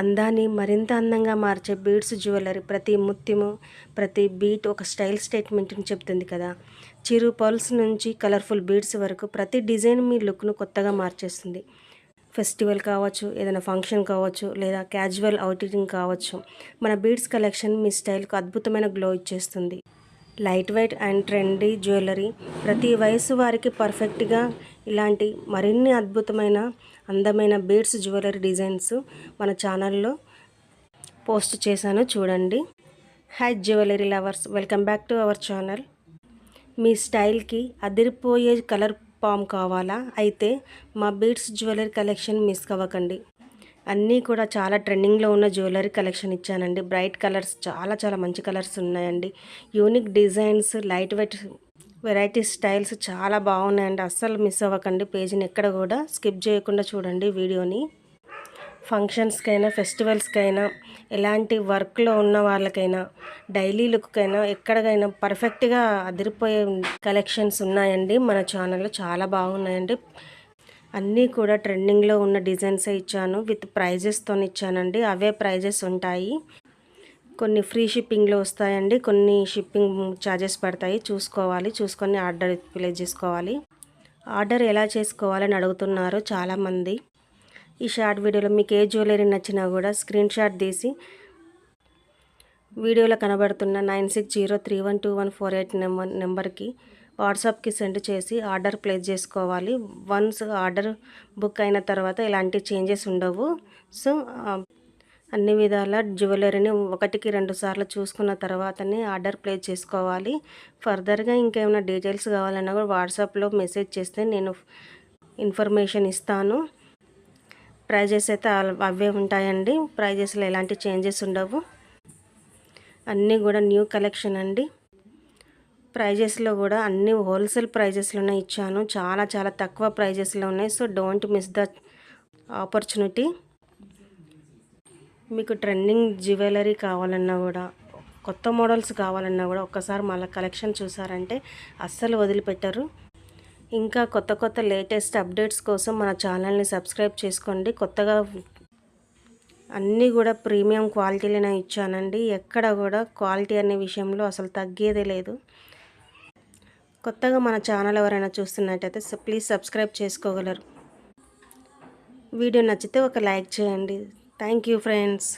అందాన్ని మరింత అందంగా మార్చే బీడ్స్ జ్యువెలరీ. ప్రతి ముత్యము, ప్రతి బీట్ ఒక స్టైల్ స్టేట్మెంట్ని చెప్తుంది కదా. చిరు పర్ల్స్ నుంచి కలర్ఫుల్ బీడ్స్ వరకు ప్రతి డిజైన్ మీ లుక్ను కొత్తగా మార్చేస్తుంది. ఫెస్టివల్ కావచ్చు, ఏదైనా ఫంక్షన్ కావచ్చు, లేదా క్యాజువల్ అవుటింగ్ కావచ్చు, మన బీడ్స్ కలెక్షన్ మీ స్టైల్కు అద్భుతమైన గ్లో ఇచ్చేస్తుంది. Light weight and trendy jewellery ప్రతి వయసు వారికి పర్ఫెక్ట్గా. ఇలాంటి మరిన్ని అద్భుతమైన అందమైన బీడ్స్ జ్యువెలరీ డిజైన్స్ మన ఛానల్లో పోస్ట్ చేశాను, చూడండి. Hi jewellery lovers, welcome back to our channel. మీ స్టైల్కి అదిరిపోయే కలర్ పామ్ కావాలా? అయితే మా బీడ్స్ జ్యువెలరీ కలెక్షన్ మిస్ అవ్వకండి. అన్నీ కూడా చాలా ట్రెండింగ్లో ఉన్న జ్యువెలరీ కలెక్షన్ ఇచ్చానండి. బ్రైట్ కలర్స్, చాలా మంచి కలర్స్ ఉన్నాయండి. Unique designs, light weight variety styles చాలా బాగున్నాయండి. అస్సలు మిస్ అవ్వకండి. పేజీని ఎక్కడ కూడా స్కిప్ చేయకుండా చూడండి వీడియోని. ఫంక్షన్స్కైనా, ఫెస్టివల్స్కైనా, ఎలాంటి వర్క్లో ఉన్న వాళ్ళకైనా, డైలీ లుక్కైనా, ఎక్కడికైనా పర్ఫెక్ట్గా అదిరిపోయే కలెక్షన్స్ ఉన్నాయండి మన ఛానల్లో. చాలా బాగున్నాయండి. అన్నీ కూడా ట్రెండింగ్లో ఉన్న డిజైన్సే ఇచ్చాను. విత్ ప్రైజెస్తో ఇచ్చానండి. అవే ప్రైజెస్ ఉంటాయి. కొన్ని ఫ్రీ షిప్పింగ్లో వస్తాయండి, కొన్ని షిప్పింగ్ ఛార్జెస్ పడతాయి. చూసుకొని ఆర్డర్ ప్లేస్ చేసుకోవాలి. ఆర్డర్ ఎలా చేసుకోవాలని అడుగుతున్నారు చాలామంది. ఈ షార్ట్ వీడియోలో మీకు ఏ జ్యువెలరీ నచ్చినా కూడా స్క్రీన్ షాట్ తీసి వీడియోలో కనబడుతున్న 9603121448 నెంబర్కి వాట్సాప్కి సెండ్ చేసి ఆర్డర్ ప్లేస్ చేసుకోవాలి. వన్స్ ఆర్డర్ బుక్ అయిన తర్వాత ఎలాంటి చేంజెస్ ఉండవు. సో అన్ని విధాల జ్యువెలరీని 1-2 సార్లు చూసుకున్న తర్వాతనే ఆర్డర్ ప్లేస్ చేసుకోవాలి. ఫర్దర్గా ఇంకేమైనా డీటెయిల్స్ కావాలన్నా కూడా వాట్సాప్లో మెసేజ్ చేస్తే నేను ఇన్ఫర్మేషన్ ఇస్తాను. ప్రైజెస్ అయితే అవే ఉంటాయండి. ప్రైజెస్లో ఎలాంటి చేంజెస్ ఉండవు. అన్నీ కూడా న్యూ కలెక్షన్ అండి. ప్రైజెస్లో కూడా అన్ని హోల్సేల్ ప్రైజెస్లోనే ఇచ్చాను. చాలా తక్కువ ప్రైజెస్లో ఉన్నాయి. So don't miss the opportunity. మీకు ట్రెండింగ్ జ్యువెలరీ కావాలన్నా కూడా, కొత్త మోడల్స్ కావాలన్నా కూడా ఒక్కసారి మళ్ళీ కలెక్షన్ చూసారంటే అస్సలు వదిలిపెట్టరు. ఇంకా కొత్త లేటెస్ట్ అప్డేట్స్ కోసం మన ఛానల్ని సబ్స్క్రైబ్ చేసుకోండి. కొత్తగా అన్నీ కూడా ప్రీమియం క్వాలిటీలోనే ఇచ్చానండి. ఎక్కడ కూడా క్వాలిటీ అనే విషయంలో అసలు తగ్గేదే లేదు. కొత్తగా మన ఛానల్ ఎవరైనా చూస్తున్నట్టయితే ప్లీజ్ సబ్స్క్రైబ్ చేసుకోగలరు. వీడియో నచ్చితే ఒక లైక్ చేయండి. Thank you friends.